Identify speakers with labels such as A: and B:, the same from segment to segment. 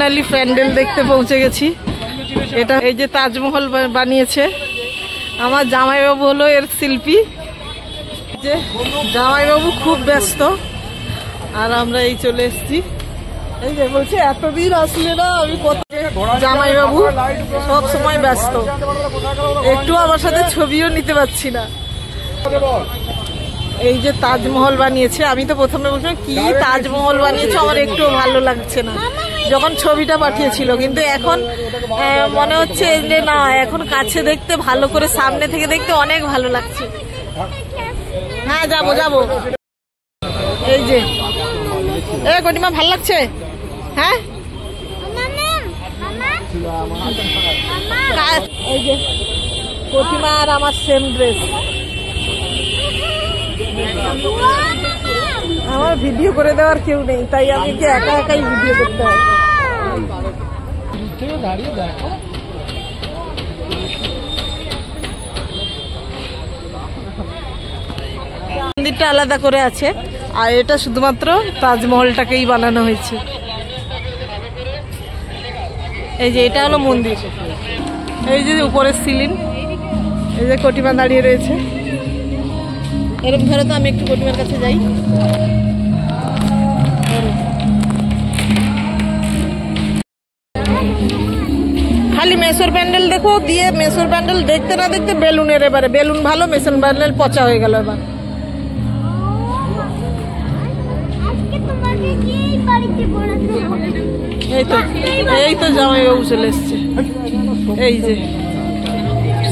A: Finally pandal দেখতে পৌঁছে গেছি। এটা এই যে তাজমহল বানিয়েছে, আমার জামাইবাবু হলো এর শিল্পী। যে জামাইবাবু খুব ব্যস্ত, আর আমরা এই চলে এসেছি। এই যে বলছে এতদিন আসলে না, আমি কত। জামাইবাবু সব সময় ব্যস্ত, একটু আমার সাথে ছবিও নিতে পারছি না। এই যে তাজমহল বানিয়েছে, আমি তো প্রথমে বলছিলাম কি তাজমহল বানিয়েছে, আমার একটুও ভালো লাগছে না যখন ছবিটা পাঠিয়েছিল, কিন্তু এখন মনে হচ্ছে যে না, এখন কাছে দেখতে, ভালো করে সামনে থেকে দেখতে অনেক ভালো লাগছে। হ্যাঁ যাবো যাবো। এই যে কটিমা ভাল লাগছে? হ্যাঁ এই যে কটিমা আর আমার সেম ড্রেস। আমার ভিডিও করে দেওয়ার কেউ নেই, তাই আমি একা একাই ভিডিও করতে হয়। মন্দিরটা আলাদা করে আছে, আর এটা শুধুমাত্র তাজমহলটাকেই বানানো হয়েছে। এই যে এটা হলো মন্দির, এই যে উপরের সিলিং, এই যে কটিমা দাঁড়িয়ে রয়েছে। এরকম ধরে তো আমি একটু কটিমার কাছে যাই। খালি মেসোর প্যান্ডেল দেখো, দিয়ে মেসোর প্যান্ডেল দেখতে না দেখতে বেলুনের, এবারে বেলুন ভালো, মেসোর প্যান্ডেল পচা হয়ে গেল। এবার এই তো জামাইবাবু চলে এসছে। এই যে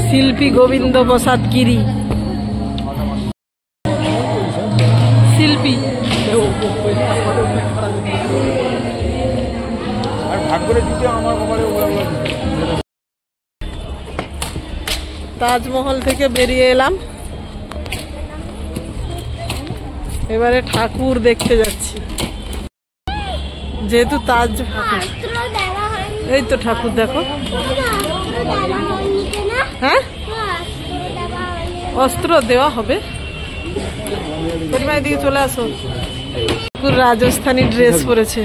A: শিল্পী গোবিন্দ প্রসাদ গিরি, শিল্পী। তাজমহল থেকে বেরিয়ে এলাম, এবারে ঠাকুর দেখতে যাচ্ছি। যেহেতু তাজ, এই তো ঠাকুর দেখো। হ্যাঁ অস্ত্র দেওয়া হবে। এদিকে চলে আসো। ঠাকুর রাজস্থানী ড্রেস পরেছে,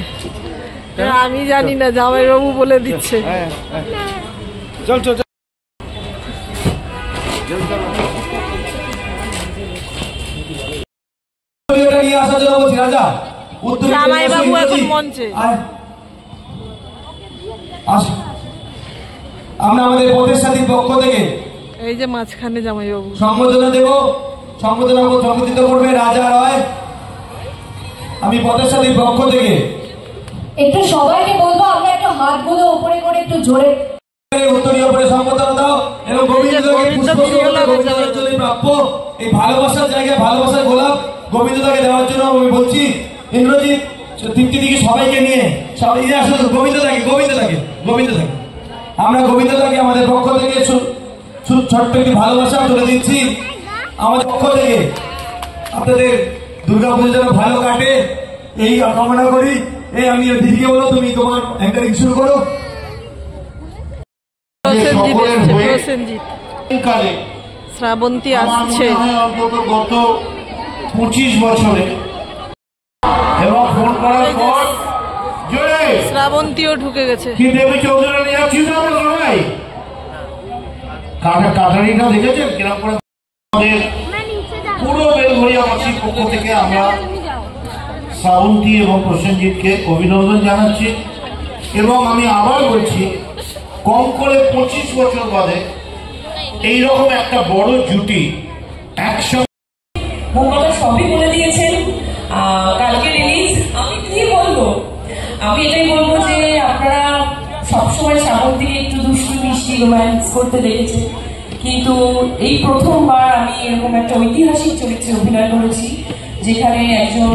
A: আমি জানি না, জামাইবাবু বলে দিচ্ছে। চল চল। জামাইবাবু এখন মঞ্চে।
B: আমরা আমাদের প্রতিষ্ঠানের পক্ষ থেকে
A: এই যে মাঝখানে জামাইবাবু
B: সম্বোধনা দেব, সম্বোধনা সম্বোধিত করবে রাজা রয়। আমি প্রতিষ্ঠানের পক্ষ থেকে
C: একটু সবাইকে বলবো, আমরা একটু হাতগুলো উপরে করে একটু জোরে
B: উত্তরীয় করে সম্বোধনা দাও, এবং গোবিন্দের জন্য প্রাপ্য এই ভালোবাসার জায়গায় ভালোবাসার গোলাপ গোবিন্দদাকে দেওয়ার জন্য আমি বলছি। ইন্দ্রজিৎ তৃপ্তি দিকে সবাইকে নিয়ে সবাই আসলে গোবিন্দদাকে আমরা গোবিন্দদাকে আমাদের পক্ষ থেকে ছোট্ট একটি ভালোবাসা তুলে দিচ্ছি। আমাদের পক্ষ থেকে আপনাদের দুর্গাপুজো যেন ভালো কাটে এই কামনা করি। এই আমি দিদিকে বলো, তুমি তোমার অ্যাঙ্কারিং শুরু করো।
A: শ্রাবন্তী আসছে
B: অন্তত গত 25 বছরে, এবং ফোন করার পর
A: শ্রাবন্তীও ঢুকে গেছে।
B: কি দেবী চৌধুরী নিয়ে যাচ্ছি তো আমরা সবাই। কাটারিটা দেখেছেন কিরকম করে? আমাদের পুরো বেলঘরিয়া মাসির পক্ষ থেকে আমরা শ্রাবন্তী এবং প্রসেনজিৎকে অভিনন্দন জানাচ্ছি। এবং আমি আবার বলছি, কম করে 25 বছর বাদে এইরকম একটা বড় জুটি একসঙ্গে
C: সবই বলে দিয়েছেন। কালকে রিলিজ, আমি কি বলবো, আমি এটাই বলবো যে আপনারা সবসময় শ্রাবন্তীকে একটু দুষ্টু মিষ্টি রোম্যান্স করতে দেখেছেন, কিন্তু এই প্রথমবার আমি এরকম একটা ঐতিহাসিক চরিত্রে অভিনয় করেছি, যেখানে একজন